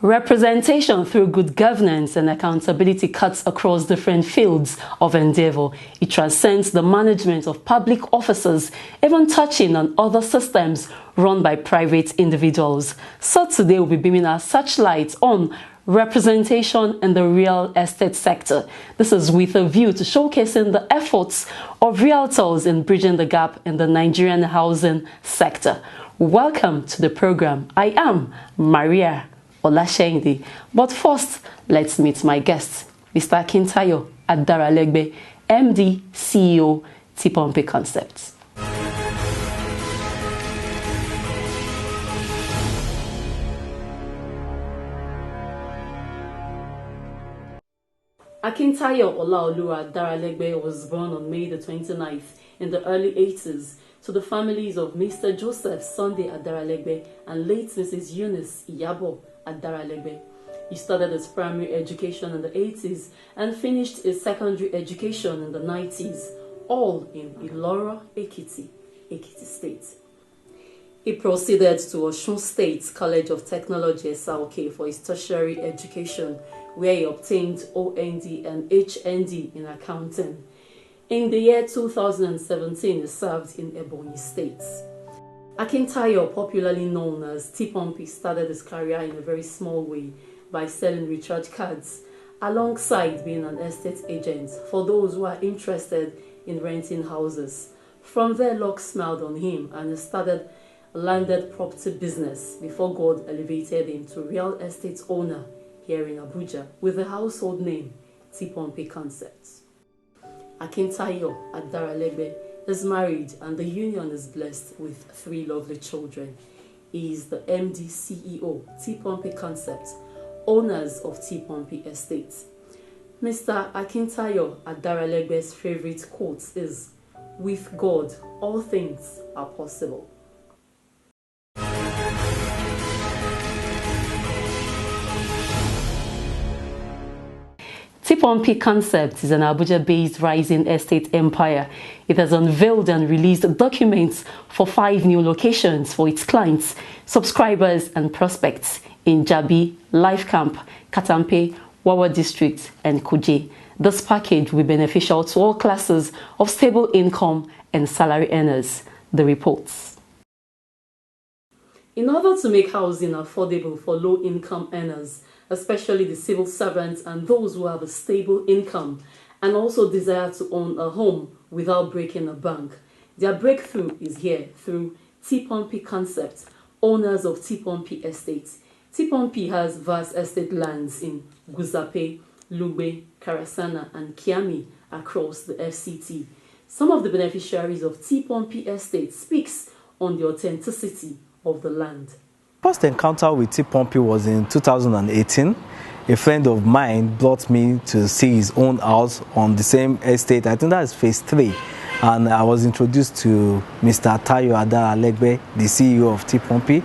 Representation through good governance and accountability cuts across different fields of endeavor. It transcends the management of public officers, even touching on other systems run by private individuals. So today we'll be beaming our searchlight on representation in the real estate sector. This is with a view to showcasing the efforts of realtors in bridging the gap in the Nigerian housing sector. Welcome to the program. I am Mariah. But first, let's meet my guest, Mr. Akintayo Adaralegbe, MD, CEO, Pumpy Concepts. Akintayo Olaoluwa Adaralegbe was born on May the 29th in the early 80s to the families of Mr. Joseph Sunday Adaralegbe and late Mrs. Eunice Iyabo Adaralegbe. He started his primary education in the 80s and finished his secondary education in the 90s, all in Ilora, Ekiti State. He proceeded to Osun State College of Technology, SAOK, for his tertiary education, where he obtained OND and HND in accounting. In the year 2017, he served in Ebonyi State. Akintayo, popularly known as Pumpy, started his career in a very small way by selling recharge cards, alongside being an estate agent for those who are interested in renting houses. From there, luck smiled on him and he started a landed property business before God elevated him to real estate owner here in Abuja with the household name Pumpy Concepts. Akintayo Adaralegbe is married and the union is blessed with 3 lovely children. He is the MD CEO, Pumpy Concepts, owners of Pumpy Estates. Mr. Akintayo Adaralegbe's favorite quote is, "With God, all things are possible." Pumpy Concepts is an Abuja-based rising estate empire. It has unveiled and released documents for 5 new locations for its clients, subscribers and prospects in Jabi, Life Camp, Katampe, Wawa District and Kuje. This package will be beneficial to all classes of stable income and salary earners. The reports. In order to make housing affordable for low-income earners, especially the civil servants and those who have a stable income and also desire to own a home without breaking a bank, their breakthrough is here through Pumpy Concepts, owners of Pumpy Estates. Pumpy has vast estate lands in Guzape, Lugbe, Karasana and Kiami across the FCT. Some of the beneficiaries of Pumpy Estates speaks on the authenticity of the land. First encounter with Pumpy was in 2018. A friend of mine brought me to see his own house on the same estate. I think that is phase 3. And I was introduced to Mr. Tayo Adaralegbe, the CEO of Pumpy.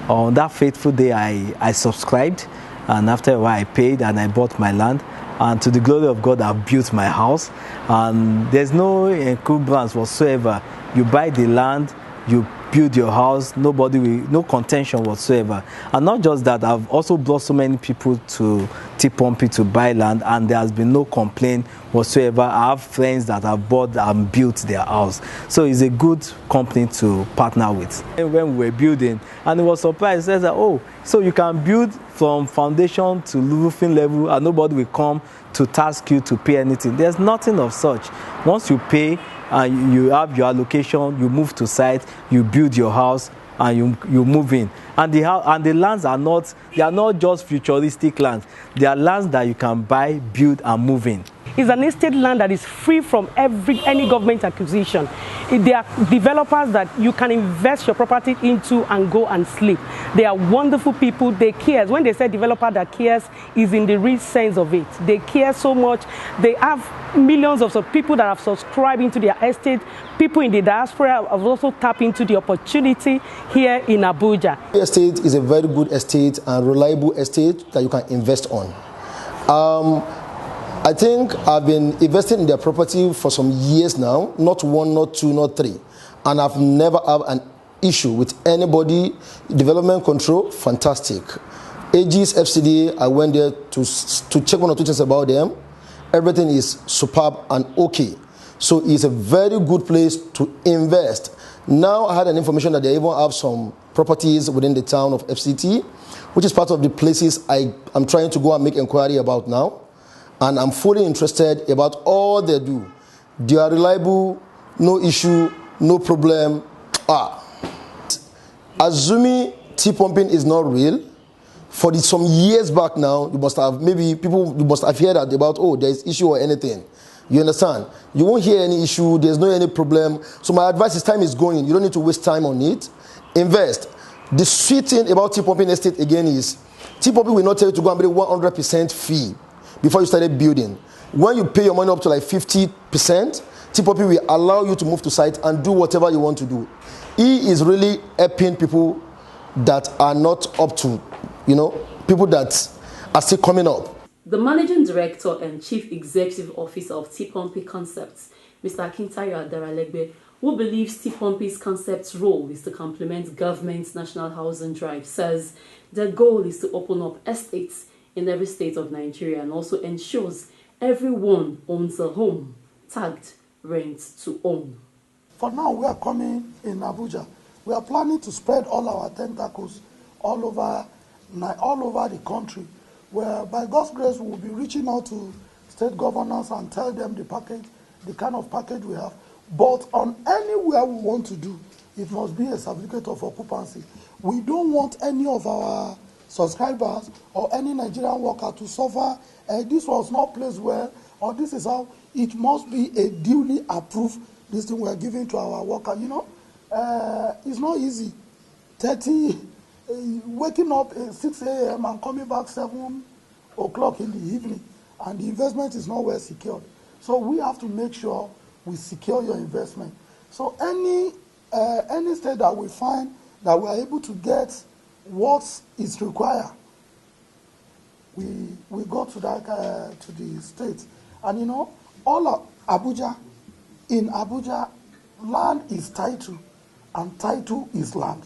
On that fateful day, I subscribed. And after a while, I paid and I bought my land. And to the glory of God, I've built my house. And there's no encumbrance whatsoever. You buy the land, you build your house, no contention whatsoever. And not just that, I've also brought so many people to Pumpy to buy land and there has been no complaint whatsoever. I have friends that have bought and built their house. So it's a good company to partner with. And when we were building, and it was surprised, it says, oh, so you can build from foundation to roofing level and nobody will come to task you to pay anything. There's nothing of such. Once you pay, and you have your allocation, you move to site, you build your house, and you move in. And the lands are not just futuristic lands. They are lands that you can buy, build, and move in. It's an estate land that is free from any government acquisition. They are developers that you can invest your property into and go and sleep. They are wonderful people. They care. When they say developer that cares, is in the real sense of it. They care so much. They have millions of people that have subscribed into their estate. People in the diaspora have also tapped into the opportunity here in Abuja. The estate is a very good estate and reliable estate that you can invest on. I think I've been investing in their property for some years now, not 1, not 2, not 3. And I've never had an issue with anybody. Development control, fantastic. Aegis FCDA, I went there to check one or two things about them. Everything is superb and okay. So it's a very good place to invest. Now I had an information that they even have some properties within the town of FCT, which is part of the places I'm trying to go and make inquiry about now. And I'm fully interested about all they do. They are reliable, no issue, no problem. Assuming T-pumping is not real, for some years back now, you must have heard about, oh, there's issue or anything. You understand? You won't hear any issue, there's no any problem. So my advice is time is going. You don't need to waste time on it. Invest. The sweet thing about T-pumping estate again is, T-pumping will not tell you to go and pay 100% fee before you started building. When you pay your money up to like 50%, T-pumping will allow you to move to site and do whatever you want to do. He is really helping people that are not up to, people that are still coming up. The Managing Director and Chief Executive Officer of T-pumping Concepts, Mr. Akintayo Adaralegbe, who believes T-pumping's concept's role is to complement government's National Housing Drive, says their goal is to open up estates in every state of Nigeria and also ensures everyone owns a home, tagged rent to own. For now, we are coming in Abuja. We are planning to spread all our tentacles all over the country, where by God's grace we will be reaching out to state governors and tell them the kind of package we have. But on anywhere we want to do, it must be a certificate of occupancy. We don't want any of our subscribers or any Nigerian worker to suffer. This was not placed well, or this is how. It must be a duly approved this thing we are giving to our worker. It's not easy. Waking up at 6 a.m. and coming back 7 o'clock in the evening, and the investment is not well secured. So we have to make sure we secure your investment. So any state that we find that we are able to get what is required, we go to that to the state. And all of Abuja, in Abuja, land is title, and title is land.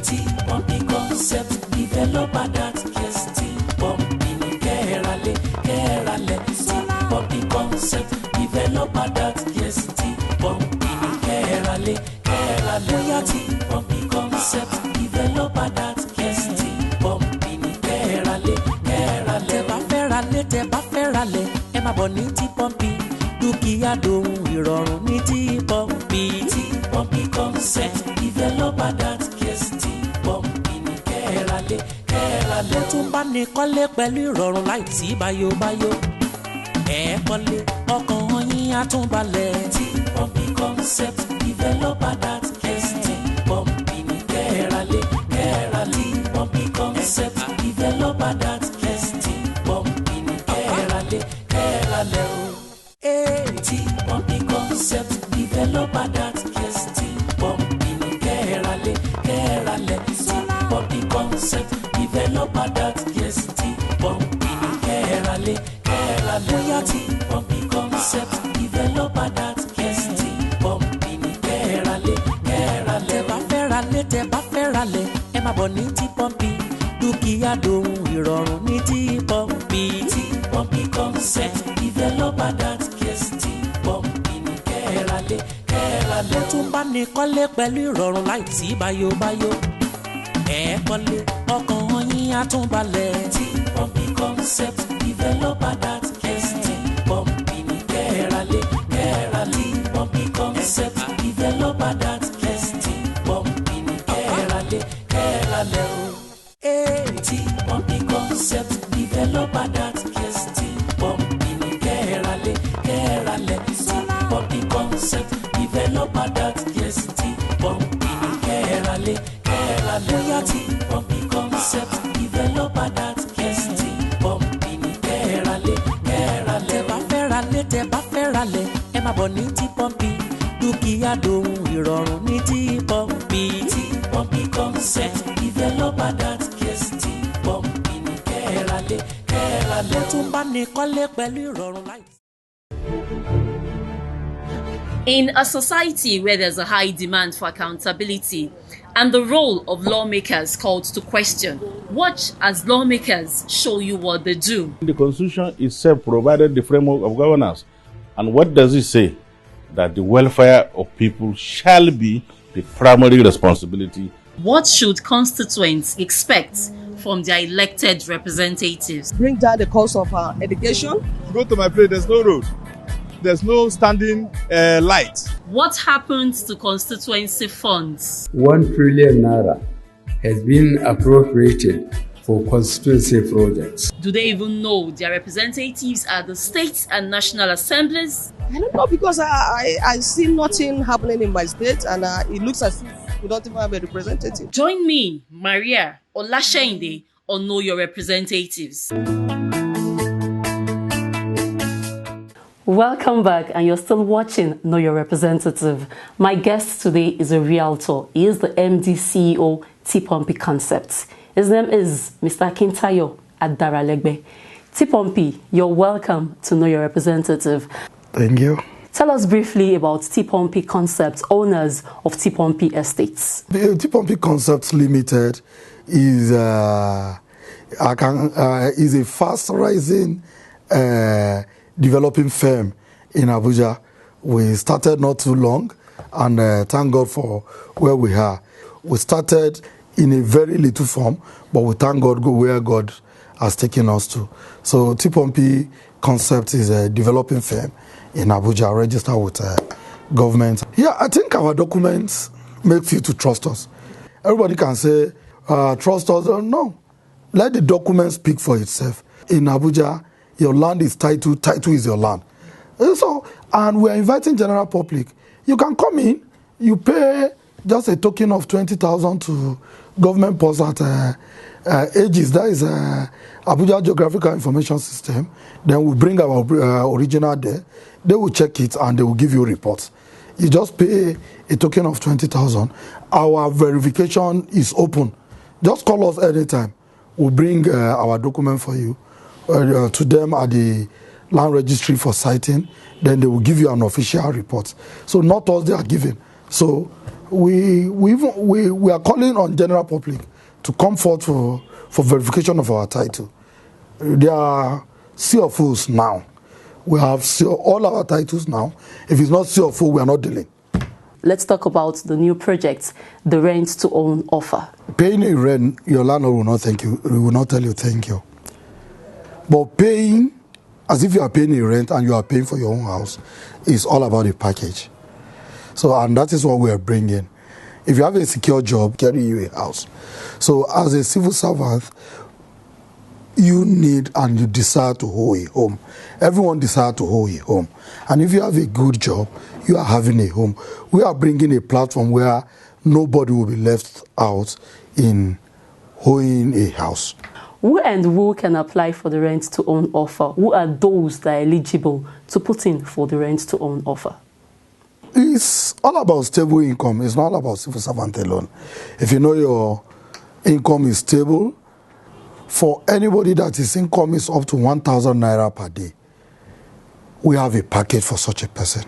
T-pumping concept developer that cares. T-pumping kerale. T-pumping concept developer that cares. T-pumping kerale. Oya T-pumping concept developer that cares. T-pumping kerale. Tẹ́ bá fẹ́ ralẹ̀, ẹ máa bọ̀ ní T-pumping. Dúkìá dohun ìrọ̀rùn ní T-pumping. T-pumping concept developer that cares. T-pumping kẹ́ralé. Wọ́n tún bá ní kọ́lé pẹ̀lú ìrọ̀rùn láì sí báyóbáyó. Ẹ kọ́lé ọkàn yín á tún balẹ̀. T-pumping concept developer that cares. T-pumping kẹ́ralé. T-pumping concept developer that cares. T-pumping bóyá tí Pumpy concept developer that cares tí Pumpy ní kẹ́ẹ̀rálé. Tẹ́ bá fẹ́ ralẹ̀ ẹ máa bọ̀ ní tí Pumpy. Dúkìá dohun ìrọ̀rùn ní tí Pumpy. Tí Pumpy concept developer that cares tí Pumpy ní kẹ́ẹ̀rálé. Ó tún bá ní kọ́lé pẹ̀lú ìrọ̀rùn láì sí báyóbáyó. Kọ́lé ọkàn yín á tún balẹ̀. Tí Pumpy concept developer that cares tí Pumpy ní kẹ́ẹ̀rálé. Pumpy concept developer that cares tí Pumpy ní kẹ́ẹ̀rálé o. Tí Pumpy concept developer that cares tí Pumpy ní kẹ́ẹ̀rálé. Tí Pumpy concept developer that cares tí Pumpy ní kẹ́ẹ̀rálé. Bóyá tí Pumpy concept developer that cares tí Pumpy ní kẹ́ẹ̀rálé. Tẹ́ bá fẹ́ ralẹ̀ ẹ máa bọ̀ ní tí Pumpy. Dúkìá dohun ìrọ̀rùn ní tí Pumpy. Tí Pumpy concept developer that cares tí Pumpy ní kẹ́ẹ̀rálé. Ó tún bá ní kọ́lé pẹ̀lú ìrọ̀rùn láì. In a society where there's a high demand for accountability and the role of lawmakers called to question, watch as lawmakers show you what they do. The Constitution itself provided the framework of governance. And what does it say? That the welfare of people shall be the primary responsibility. What should constituents expect from their elected representatives? Bring down the cost of education. Go to my place, there's no road. There's no standing light. What happens to constituency funds? 1 trillion naira has been appropriated for constituency projects. Do they even know their representatives at the state and national assemblies? I don't know, because I see nothing happening in my state, and it looks as if we don't even have a representative. Join me, Mariah or Lashende, on Know Your Representatives. Welcome back, and you're still watching Know Your Representative. My guest today is a realtor. He is the MD CEO T Pumpy Concepts. His name is Mr. Akintayo Adaralegbe. T Pumpy, you're welcome to Know Your Representative. Thank you. Tell us briefly about T Pumpy Concepts, owners of T Pumpy Estates. The T Pumpy Concepts Limited is a fast rising developing firm in Abuja. We started not too long, and thank God for where we are. We started in a very little form, but we thank God go where God has taken us to. So T Pumpy Concept is a developing firm in Abuja, registered with government. Yeah, I think our documents make you to trust us. Everybody can say, trust us. No, let the document speak for itself. In Abuja, your land is title is your land. So, and we're inviting general public. You can come in, you pay just a token of 20,000 to government post at Aegis, that is Abuja Geographical Information System. Then we bring our original there. They will check it and they will give you reports. You just pay a token of 20,000. Our verification is open. Just call us anytime. We'll bring our document for you to them at the land registry for citing. Then they will give you an official report. So not all they are giving. So we are calling on general public to come forth for verification of our title. There are CFOs now. We have all our titles now. If it's not CFO, we are not dealing. Let's talk about the new project, the rent to own offer. Paying a rent, your landlord will not thank you. He will not tell you thank you. But paying as if you are paying a rent and you are paying for your own house is all about a package. So, and that is what we are bringing. If you have a secure job, carry you a house. So as a civil servant, you need and you desire to hold a home. Everyone desires to hold a home. And if you have a good job, you are having a home. We are bringing a platform where nobody will be left out in owning a house. Who and who can apply for the rent to own offer? Who are those that are eligible to put in for the rent to own offer? It's all about stable income. It's not about civil servant alone. If you know your income is stable, for anybody that his income is up to 1,000 naira per day, we have a package for such a person.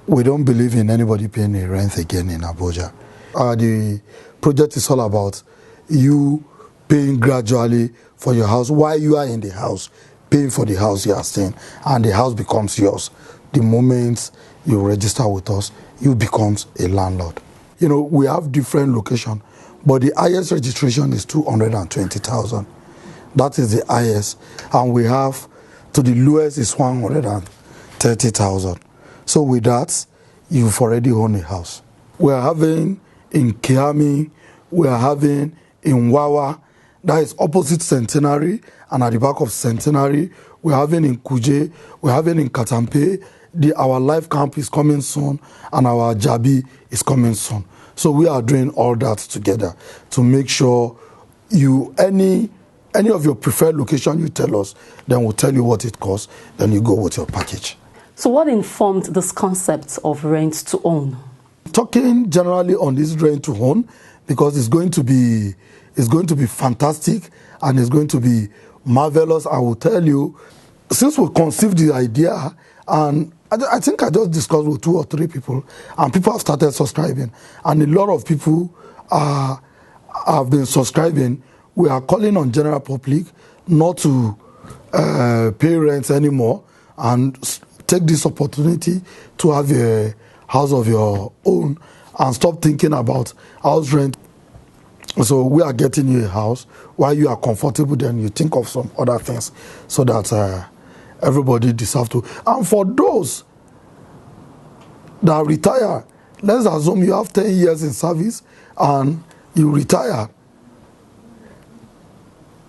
We don't believe in anybody paying a rent again in Abuja. The project is all about you paying gradually for your house while you are in the house, paying for the house you are staying, and the house becomes yours. The moment you register with us, you becomes a landlord. You know, we have different locations, but the highest registration is 220,000. That is the highest, and we have to the lowest is 130,000. So with that, you've already owned a house. We are having in Kiami, we are having in Wawa, that is opposite Centenary, and at the back of Centenary, we're having in Kuje, we're having in Katampe. Our life camp is coming soon, and our Jabi is coming soon. So we are doing all that together to make sure any of your preferred location you tell us, then we'll tell you what it costs, then you go with your package. So what informed this concept of rent to own? Talking generally on this rent to own, because it's going to be fantastic and it's going to be marvelous. I will tell you, since we conceived the idea, and I think I just discussed with 2 or 3 people, and people have started subscribing, and a lot of people have been subscribing. We are calling on general public not to pay rent anymore and take this opportunity to have a house of your own and stop thinking about house rent. So we are getting you a house. While you are comfortable, then you think of some other things so that everybody deserves to. And for those that retire, let's assume you have 10 years in service and you retire.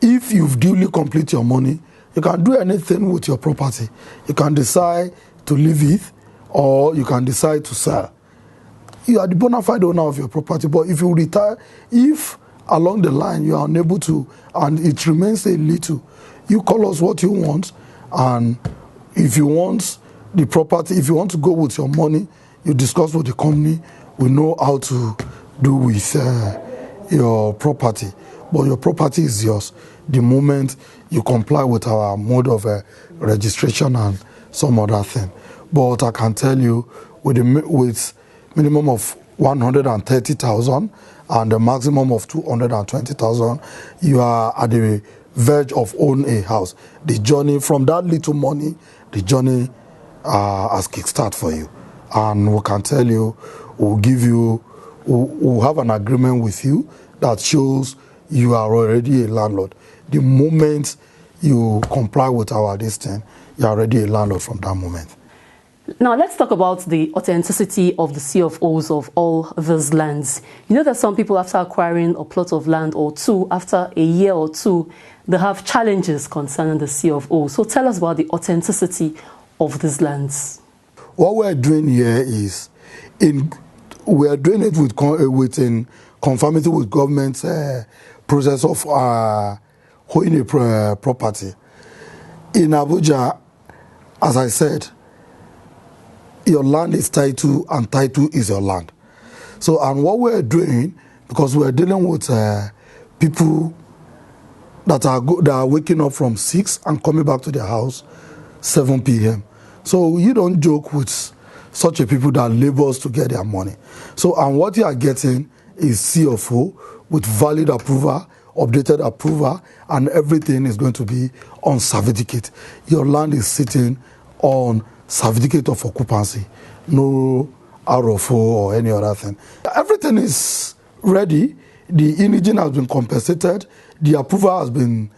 If you've duly completed your money, you can do anything with your property. You can decide to leave it, or you can decide to sell. You are the bona fide owner of your property, but if you retire, if along the line you are unable to, and it remains a little, you call us what you want, and if you want the property, if you want to go with your money, you discuss with the company. We know how to do with your property, but your property is yours the moment you comply with our mode of registration and some other thing. But I can tell you, with minimum of 130,000 and a maximum of 220,000, you are at the verge of owning a house. The journey from that little money, the journey has kickstart for you. And we can tell you, we'll have an agreement with you that shows you are already a landlord. The moment you comply with our listing, you're already a landlord from that moment. Now, let's talk about the authenticity of the CFOs of all these lands. You know that some people, after acquiring a plot of land or two, after a year or two, they have challenges concerning the CFO. So tell us about the authenticity of these lands. What we're doing here is, we're doing it in conformity with government's process of owning a property. In Abuja, as I said, your land is title and title is your land. So, and what we're doing, because we're dealing with people that are waking up from 6 and coming back to their house 7 p.m. So you don't joke with such a people that labors to get their money. So, and what you are getting is CFO with valid approval, updated approval, and everything is going to be on certificate. Your land is sitting on certificate of occupancy, no RFO or any other thing. Everything is ready. The imaging has been compensated. The approval has been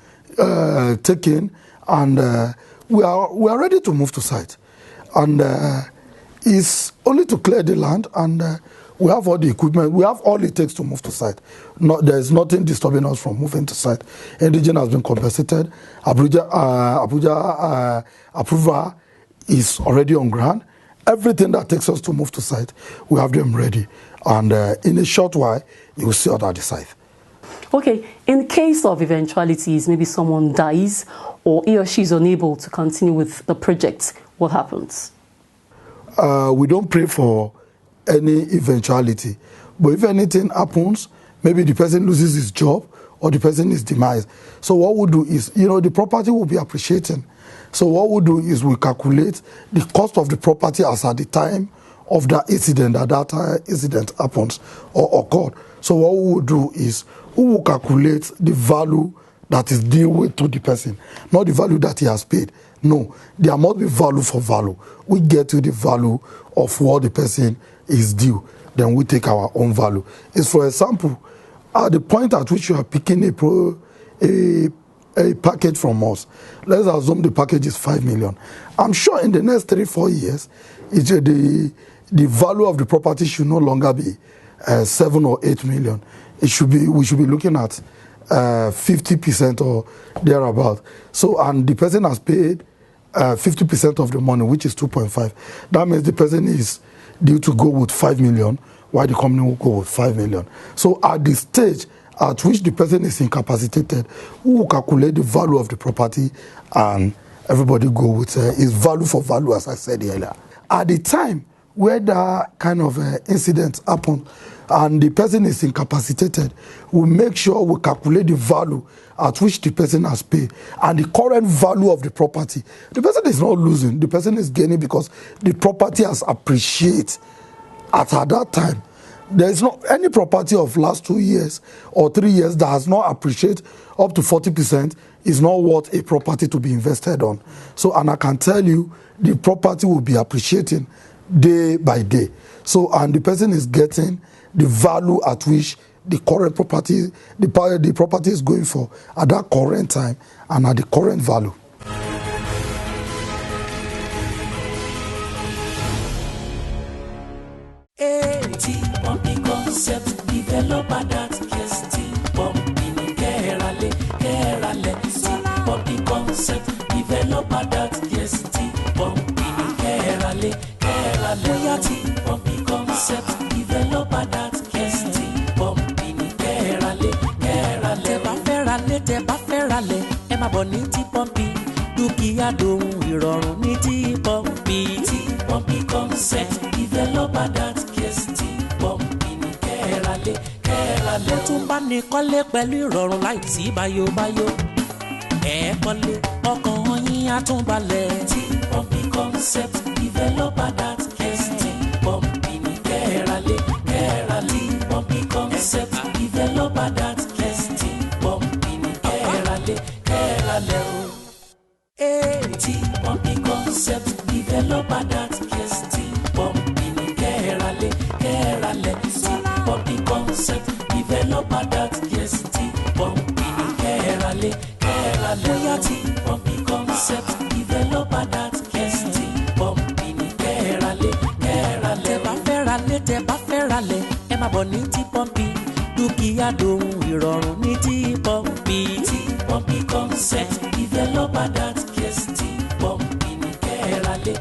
taken, and we are ready to move to site. And it's only to clear the land, and we have all the equipment. We have all it takes to move to site. There's nothing disturbing us from moving to site. Indigene has been compensated. Abuja approval is already on ground. Everything that takes us to move to site, we have them ready. And in a short while, you will see us at the site. Okay, in case of eventualities, maybe someone dies or he or she is unable to continue with the project, what happens? We don't pray for any eventuality. But if anything happens, maybe the person loses his job or the person is demised. So what we'll do is, the property will be appreciating. So what we do is we calculate the cost of the property as at the time of the incident, that incident happens or occurred. So what we will do is we will calculate the value that is due to the person, not the value that he has paid. No, there must be value for value. We get to the value of what the person is due, then we take our own value. It's, for example, at the point at which you are picking a package from us, let's assume the package is 5 million. I'm sure in the next 3-4 years, the value of the property should no longer be 7 or 8 million. We should be looking at 50% or thereabout. So, and the person has paid 50% of the money, which is 2.5. That means the person is due to go with 5 million, while the company will go with 5 million. So at the stage at which the person is incapacitated, we will calculate the value of the property and everybody go with is value for value, as I said earlier. At the time where that kind of incident happened and the person is incapacitated, we make sure we calculate the value at which the person has paid and the current value of the property. The person is not losing, the person is gaining because the property has appreciated at that time. There is not any property of last 2 years or 3 years that has not appreciated up to 40% is not worth a property to be invested on. So, and I can tell you, the property will be appreciating day by day. So, and the person is getting the value at which the current property, the property is going for at that current time and at the current value. Pumpy concept developer that cares. Pumpy ni kerale. Pumpy concept developer that cares. Pumpy ni kerale. Oya ti Pumpy concept developer that cares. Pumpy ni kerale. Tẹ́ bá fẹ́ ralẹ̀, ẹ máa bọ̀ ní ti Pumpy. Dúkìá dohun ìrọ̀rùn ní ti Pumpy. Ti Pumpy concept developer that cares. Pumpy ni kẹ́ralé. Ó tún bá ní kọ́lé pẹ̀lú ìrọ̀rùn láì sí báyóbáyó. Kọ́lé ọkàn yín á tún balẹ̀. Tí Pumpy concept developer that cares. Pumpy ni kẹ́ralé. Pumpy concept developer that cares. Pumpy ni kẹ́ralé o. Tí Pumpy concept developer that cares. Pumpy ni kẹ́ralé. Pumpy concept developer that cares. Pumpy ni kẹ́ralé. Bóyá tí Pumpy concept developer that cares. Pumpy ni kẹ́ralé. Tẹ́ bá fẹ́ ralẹ̀, ẹ máa bọ̀ ní ti Pumpy. Dúkìá dohun ìrọ̀rùn ní ti Pumpy. Tí Pumpy concept developer that cares. Pumpy ni kẹ́ralé.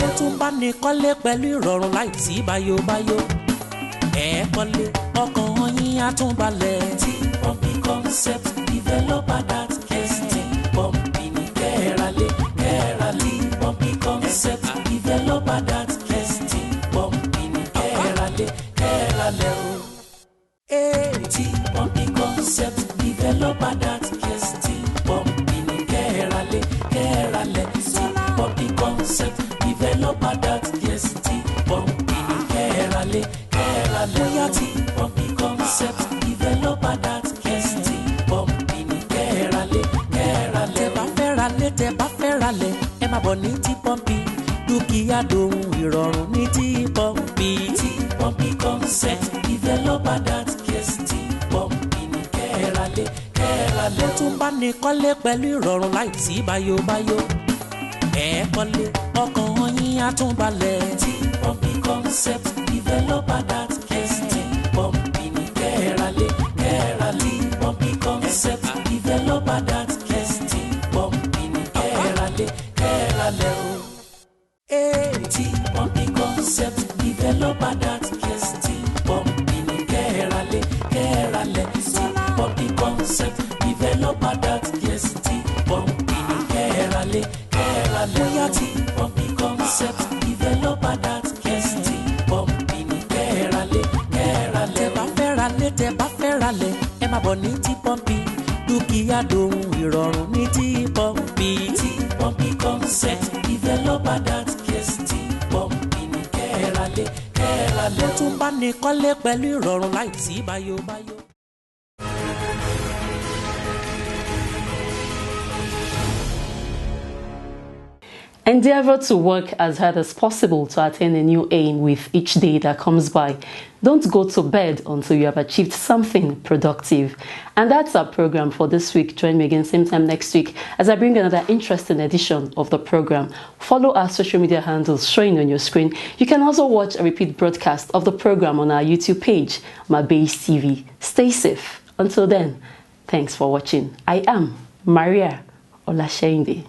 Ó tún bá ní kọ́lé pẹ̀lú ìrọ̀rùn láì sí báyóbáyó. Kọ́lé ọkàn yín á tún balẹ̀. Tí Pumpy concept developer that cares. Pumpy ni kẹ́ralé. Pumpy concept developer that cares. Pumpy ni kẹ́ralé o. Tí Pumpy concept developer that cares. Pumpy ni kẹ́ralé. Pumpy concept developer that cares. Pumpy ni kẹ́ralé. Bóyá tí Pumpy concept developer that cares. Pumpy ni kẹ́ralé. Tẹ́ bá fẹ́ ralẹ̀, ẹ máa bọ̀ ní ti Pumpy. Dúkìá dohun ìrọ̀rùn ní ti Pumpy. Tí Pumpy concept developer that cares. Pumpy ni kẹ́ralé. Ó tún bá ní kọ́lé pẹ̀lú ìrọ̀rùn láì sí báyóbáyó. Kọ́lé ọkàn yín á tún balẹ̀. Tí Pumpy concept developer that cares. Pumpy ni kẹ́ralé. Pumpy concept developer that cares. Pumpy ni kẹ́ralé o. Tí Pumpy concept developer that cares. Pumpy ni kẹ́ralé. Pumpy concept developer that cares. Pumpy ni kẹ́ralé. Bóyá tí Pumpy concept developer that cares. Pumpy ni kẹ́ralé. Tẹ́ bá fẹ́ ralẹ̀, ẹ máa bọ̀ ní ti Pumpy. Dúkìá dohun ìrọ̀rùn ní ti Pumpy. Tí Pumpy concept developer that cares T-Pumpy ní kẹ́ẹ̀rálé kẹ́ẹ̀rálé. Ó tún bá ní kọ́lé pẹ̀lú ìrọ̀rùn láì sí báyóbáyó. Endeavor to work as hard as possible to attain a new aim with each day that comes by. Don't go to bed until you have achieved something productive. And that's our program for this week. Join me again same time next week as I bring another interesting edition of the program. Follow our social media handles showing on your screen. You can also watch a repeat broadcast of the program on our YouTube page, Mabase TV. Stay safe. Until then, thanks for watching. I am Mariah Olashende.